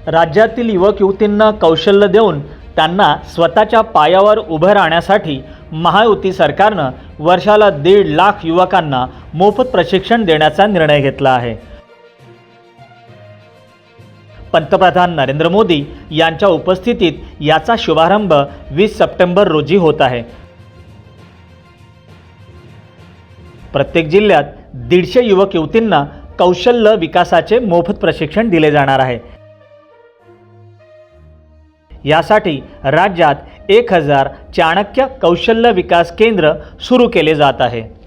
राज्यातील युवक युवतींना कौशल्य देऊन त्यांना स्वतःच्या पायावर उभं राहण्यासाठी महायुती सरकारनं वर्षाला 1.5 लाख युवकांना मोफत प्रशिक्षण देण्याचा निर्णय घेतला आहे। पंतप्रधान नरेंद्र मोदी यांच्या उपस्थितीत याचा शुभारंभ 20 सप्टेंबर रोजी होत आहे। प्रत्येक जिल्ह्यात 150 युवक युवतींना कौशल्य विकासाचे मोफत प्रशिक्षण दिले जाणार आहे। यासाठी राज्यात 1000 चाणक्य कौशल्य विकास केंद्र सुरू केले जात आहे।